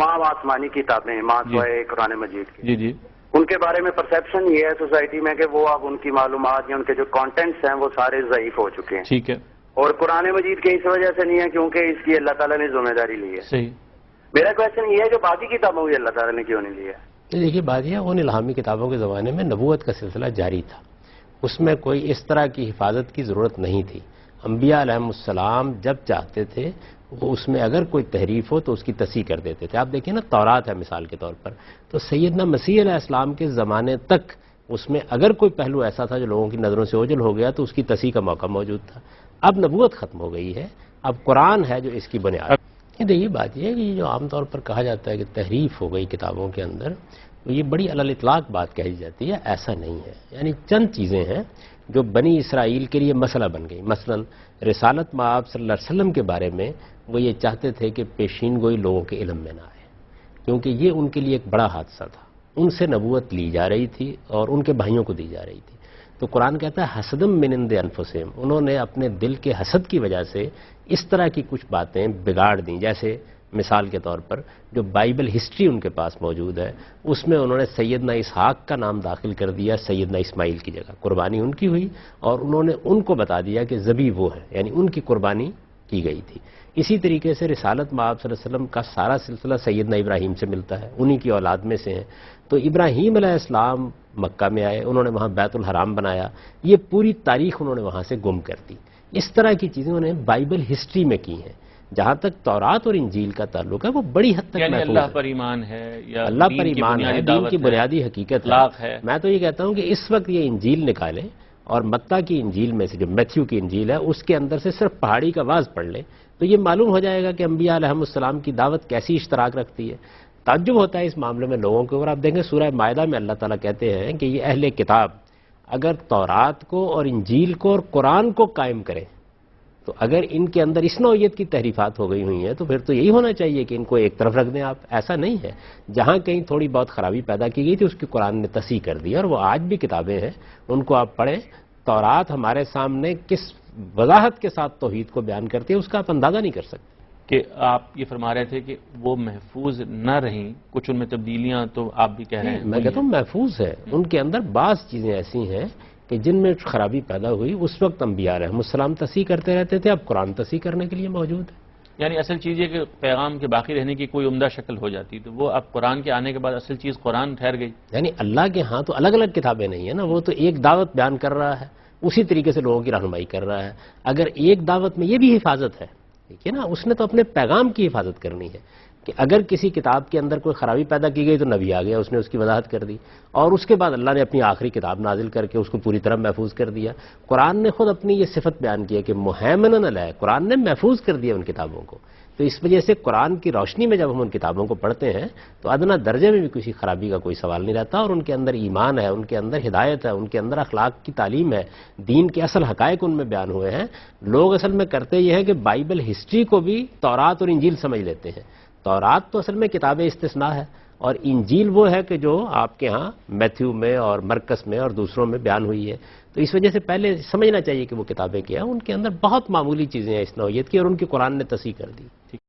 تمام آسمانی کتابیں ماں سوائے قرآن مجید کی، جی ان کے بارے میں پرسیپشن یہ ہے سوسائٹی میں کہ وہ اب ان کی معلومات یا ان کے جو کانٹینٹس ہیں وہ سارے ضعیف ہو چکے ہیں. ٹھیک ہے. اور قرآن مجید کے اس وجہ سے نہیں ہے کیونکہ اس کی اللہ تعالیٰ نے ذمہ داری لی ہے. صحیح. میرا کویشچن یہ ہے جو باقی کتابوں کی اللہ تعالیٰ نے کیوں نہیں لیا؟ دیکھیے بات یہ ان الہامی کتابوں کے زمانے میں نبوت کا سلسلہ جاری تھا، اس میں کوئی اس طرح کی حفاظت کی ضرورت نہیں تھی. انبیاء علیہم السلام جب چاہتے تھے وہ اس میں اگر کوئی تحریف ہو تو اس کی تصحیح کر دیتے تھے. آپ دیکھیں نا تورات ہے مثال کے طور پر، تو سیدنا مسیح علیہ السلام کے زمانے تک اس میں اگر کوئی پہلو ایسا تھا جو لوگوں کی نظروں سے اوجھل ہو گیا تو اس کی تصحیح کا موقع موجود تھا. اب نبوت ختم ہو گئی ہے، اب قرآن ہے جو اس کی بنیاد. دیکھیے بات یہ ہے کہ یہ جو عام طور پر کہا جاتا ہے کہ تحریف ہو گئی کتابوں کے اندر، تو یہ بڑی علی الاطلاق بات کہی جاتی ہے. ایسا نہیں ہے. یعنی چند چیزیں ہیں جو بنی اسرائیل کے لیے مسئلہ بن گئی. مثلا رسالت مآب صلی اللہ علیہ وسلم کے بارے میں وہ یہ چاہتے تھے کہ پیشین گوئی لوگوں کے علم میں نہ آئے، کیونکہ یہ ان کے لیے ایک بڑا حادثہ تھا. ان سے نبوت لی جا رہی تھی اور ان کے بھائیوں کو دی جا رہی تھی. تو قرآن کہتا ہے حسدم من عند انفسہم، انہوں نے اپنے دل کے حسد کی وجہ سے اس طرح کی کچھ باتیں بگاڑ دیں. جیسے مثال کے طور پر جو بائبل ہسٹری ان کے پاس موجود ہے اس میں انہوں نے سیدنا اسحاق کا نام داخل کر دیا سیدنا اسماعیل کی جگہ. قربانی ان کی ہوئی اور انہوں نے ان کو بتا دیا کہ ذبح وہ ہے، یعنی ان کی قربانی کی گئی تھی. اسی طریقے سے رسالت مآب صلی اللہ علیہ وسلم کا سارا سلسلہ سیدنا ابراہیم سے ملتا ہے، انہی کی اولاد میں سے ہیں. تو ابراہیم علیہ السلام مکہ میں آئے، انہوں نے وہاں بیت الحرام بنایا، یہ پوری تاریخ انہوں نے وہاں سے گم کر دی. اس طرح کی چیزیں انہوں نے بائبل ہسٹری میں کی ہیں. جہاں تک تورات اور انجیل کا تعلق ہے وہ بڑی حد تک یعنی محفوظ اللہ پر ایمان ہے یا اللہ پر ایمان ہے، دین کی بنیادی حقیقت ہے. میں تو یہ کہتا ہوں کہ اس وقت یہ انجیل نکالیں اور متی کی انجیل میں سے جو میتھیو کی انجیل ہے اس کے اندر سے صرف پہاڑی کا واز پڑھ لیں تو یہ معلوم ہو جائے گا کہ انبیاء علیہم السلام کی دعوت کیسی اشتراک رکھتی ہے. تعجب ہوتا ہے اس معاملے میں لوگوں کے اوپر. آپ دیکھیں سورہ مائدہ میں اللہ تعالیٰ کہتے ہیں کہ یہ اہل کتاب اگر تورات کو اور انجیل کو اور قرآن کو قائم کریں تو اگر ان کے اندر اس نوعیت کی تحریفات ہو گئی ہوئی ہیں تو پھر تو یہی ہونا چاہیے کہ ان کو ایک طرف رکھ دیں آپ. ایسا نہیں ہے. جہاں کہیں تھوڑی بہت خرابی پیدا کی گئی تھی اس کی قرآن نے تصحیح کر دی اور وہ آج بھی کتابیں ہیں، ان کو آپ پڑھیں. تورات ہمارے سامنے کس وضاحت کے ساتھ توحید کو بیان کرتی ہے اس کا آپ اندازہ نہیں کر سکتے. کہ آپ یہ فرما رہے تھے کہ وہ محفوظ نہ رہیں، کچھ ان میں تبدیلیاں تو آپ بھی کہہ رہے ہیں. میں کہتا ہوں محفوظ ہے. ان کے اندر بعض چیزیں ایسی ہیں کہ جن میں خرابی پیدا ہوئی اس وقت انبیاء علیہم السلام تصحیح کرتے رہتے تھے، اب قرآن تصحیح کرنے کے لیے موجود ہے. یعنی اصل چیز یہ کہ پیغام کے باقی رہنے کی کوئی عمدہ شکل ہو جاتی تو وہ اب قرآن کے آنے کے بعد اصل چیز قرآن ٹھہر گئی. یعنی اللہ کے ہاں تو الگ الگ کتابیں نہیں ہیں نا، وہ تو ایک دعوت بیان کر رہا ہے، اسی طریقے سے لوگوں کی رہنمائی کر رہا ہے. اگر ایک دعوت میں یہ بھی حفاظت ہے، ٹھیک ہے نا، اس نے تو اپنے پیغام کی حفاظت کرنی ہے کہ اگر کسی کتاب کے اندر کوئی خرابی پیدا کی گئی تو نبی آ گیا، اس نے اس کی وضاحت کر دی اور اس کے بعد اللہ نے اپنی آخری کتاب نازل کر کے اس کو پوری طرح محفوظ کر دیا. قرآن نے خود اپنی یہ صفت بیان کی ہے کہ مہیمن علیہ، قرآن نے محفوظ کر دیا ان کتابوں کو. تو اس وجہ سے قرآن کی روشنی میں جب ہم ان کتابوں کو پڑھتے ہیں تو ادنا درجے میں بھی کسی خرابی کا کوئی سوال نہیں رہتا اور ان کے اندر ایمان ہے، ان کے اندر ہدایت ہے، ان کے اندر اخلاق کی تعلیم ہے، دین کے اصل حقائق ان میں بیان ہوئے ہیں. لوگ اصل میں کرتے یہ ہے کہ بائبل ہسٹری کو بھی تورات اور انجیل سمجھ لیتے ہیں. تورات تو اصل میں کتاب استثناء ہے اور انجیل وہ ہے کہ جو آپ کے ہاں میتھیو میں اور مرکس میں اور دوسروں میں بیان ہوئی ہے. تو اس وجہ سے پہلے سمجھنا چاہیے کہ وہ کتابیں کیا ہیں، ان کے اندر بہت معمولی چیزیں ہیں اس نوعیت کی اور ان کی قرآن نے تصحیح کر دی.